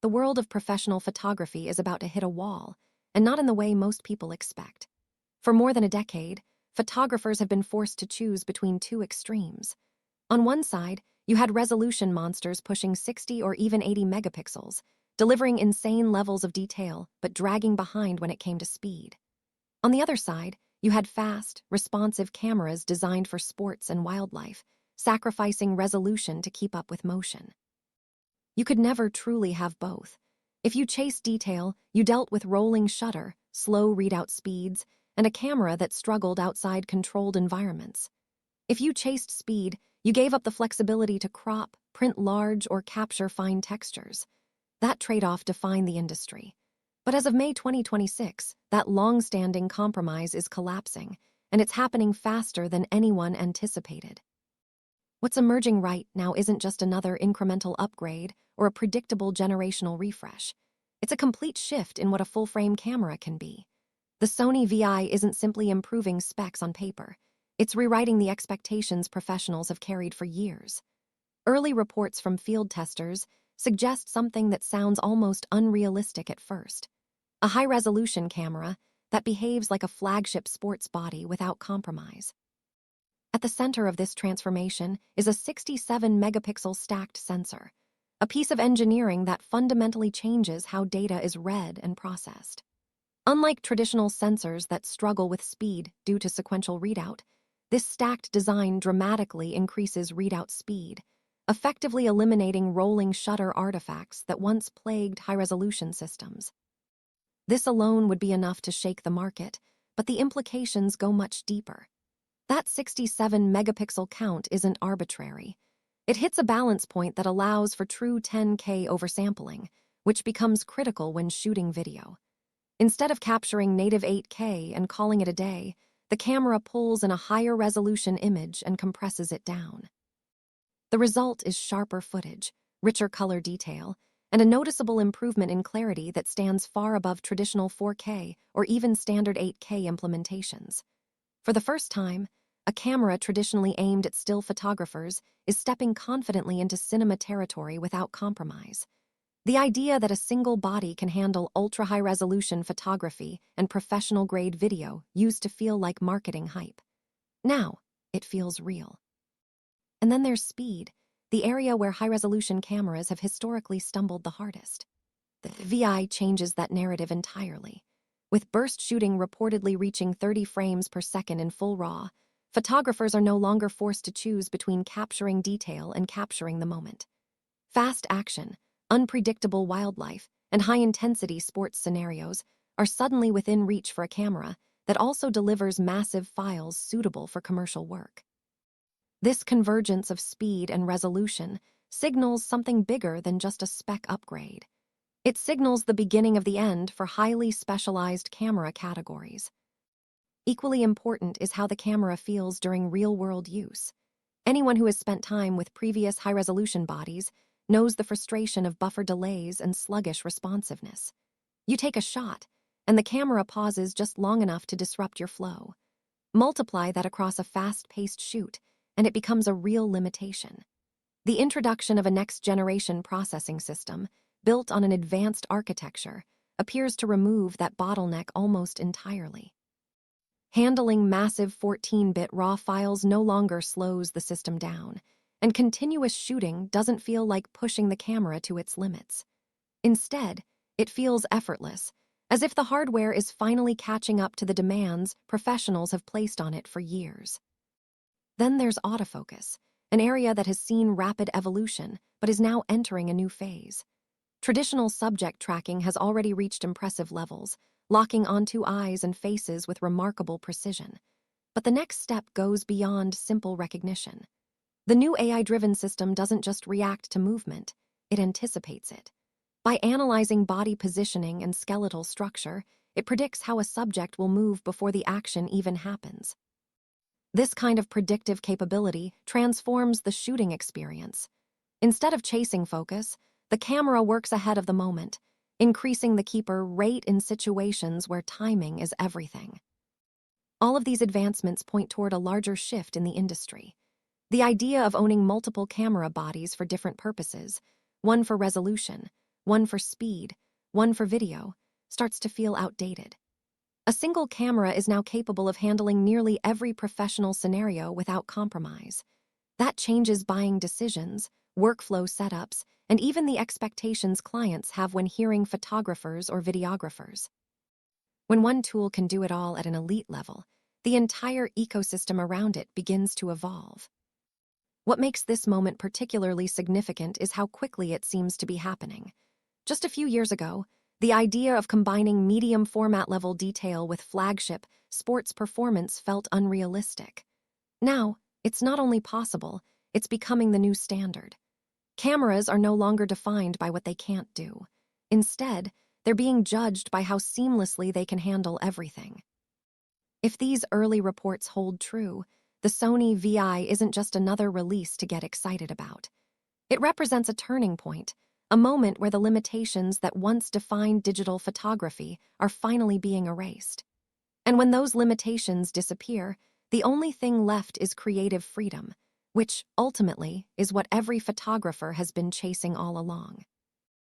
the world of professional photography is about to hit a wall, and not in the way most people expect. For more than a decade, photographers have been forced to choose between two extremes. On one side, you had resolution monsters pushing 60 or even 80 megapixels, delivering insane levels of detail but dragging behind when it came to speed. On the other side, you had fast, responsive cameras designed for sports and wildlife, sacrificing resolution to keep up with motion. You could never truly have both. If you chased detail, you dealt with rolling shutter, slow readout speeds, and a camera that struggled outside controlled environments. If you chased speed, you gave up the flexibility to crop, print large, or capture fine textures. That trade-off defined the industry. But as of May 2026, that long-standing compromise is collapsing, and it's happening faster than anyone anticipated. What's emerging right now isn't just another incremental upgrade or a predictable generational refresh. It's a complete shift in what a full-frame camera can be. The Sony VI isn't simply improving specs on paper. It's rewriting the expectations professionals have carried for years. Early reports from field testers suggest something that sounds almost unrealistic at first. A high-resolution camera that behaves like a flagship sports body without compromise. At the center of this transformation is a 67-megapixel stacked sensor, a piece of engineering that fundamentally changes how data is read and processed. Unlike traditional sensors that struggle with speed due to sequential readout, this stacked design dramatically increases readout speed, effectively eliminating rolling shutter artifacts that once plagued high-resolution systems. This alone would be enough to shake the market, but the implications go much deeper. That 67-megapixel count isn't arbitrary. It hits a balance point that allows for true 10K oversampling, which becomes critical when shooting video. Instead of capturing native 8K and calling it a day, the camera pulls in a higher resolution image and compresses it down. The result is sharper footage, richer color detail, and a noticeable improvement in clarity that stands far above traditional 4K or even standard 8K implementations. For the first time, a camera traditionally aimed at still photographers is stepping confidently into cinema territory without compromise. The idea that a single body can handle ultra-high-resolution photography and professional-grade video used to feel like marketing hype. Now, it feels real. And then there's speed, the area where high-resolution cameras have historically stumbled the hardest. The VI changes that narrative entirely. With burst shooting reportedly reaching 30 frames per second in full RAW, photographers are no longer forced to choose between capturing detail and capturing the moment. Fast action, unpredictable wildlife, and high-intensity sports scenarios are suddenly within reach for a camera that also delivers massive files suitable for commercial work. This convergence of speed and resolution signals something bigger than just a spec upgrade. It signals the beginning of the end for highly specialized camera categories. Equally important is how the camera feels during real-world use. Anyone who has spent time with previous high-resolution bodies knows the frustration of buffer delays and sluggish responsiveness. You take a shot, and the camera pauses just long enough to disrupt your flow. Multiply that across a fast-paced shoot, and it becomes a real limitation. The introduction of a next-generation processing system, built on an advanced architecture, appears to remove that bottleneck almost entirely. Handling massive 14-bit RAW files no longer slows the system down, and continuous shooting doesn't feel like pushing the camera to its limits. Instead, it feels effortless, as if the hardware is finally catching up to the demands professionals have placed on it for years. Then there's autofocus, an area that has seen rapid evolution but is now entering a new phase. Traditional subject tracking has already reached impressive levels, locking onto eyes and faces with remarkable precision. But the next step goes beyond simple recognition. The new AI-driven system doesn't just react to movement, it anticipates it. By analyzing body positioning and skeletal structure, it predicts how a subject will move before the action even happens. This kind of predictive capability transforms the shooting experience. Instead of chasing focus, the camera works ahead of the moment, increasing the keeper rate in situations where timing is everything. All of these advancements point toward a larger shift in the industry. The idea of owning multiple camera bodies for different purposes, one for resolution, one for speed, one for video, starts to feel outdated. A single camera is now capable of handling nearly every professional scenario without compromise. That changes buying decisions, workflow setups, and even the expectations clients have when hiring photographers or videographers. When one tool can do it all at an elite level, the entire ecosystem around it begins to evolve. What makes this moment particularly significant is how quickly it seems to be happening. Just a few years ago, the idea of combining medium format level detail with flagship, sports performance felt unrealistic. Now, it's not only possible, it's becoming the new standard. Cameras are no longer defined by what they can't do. Instead, they're being judged by how seamlessly they can handle everything. If these early reports hold true, the Sony VI isn't just another release to get excited about. It represents a turning point, a moment where the limitations that once defined digital photography are finally being erased. And when those limitations disappear, the only thing left is creative freedom, which, ultimately, is what every photographer has been chasing all along.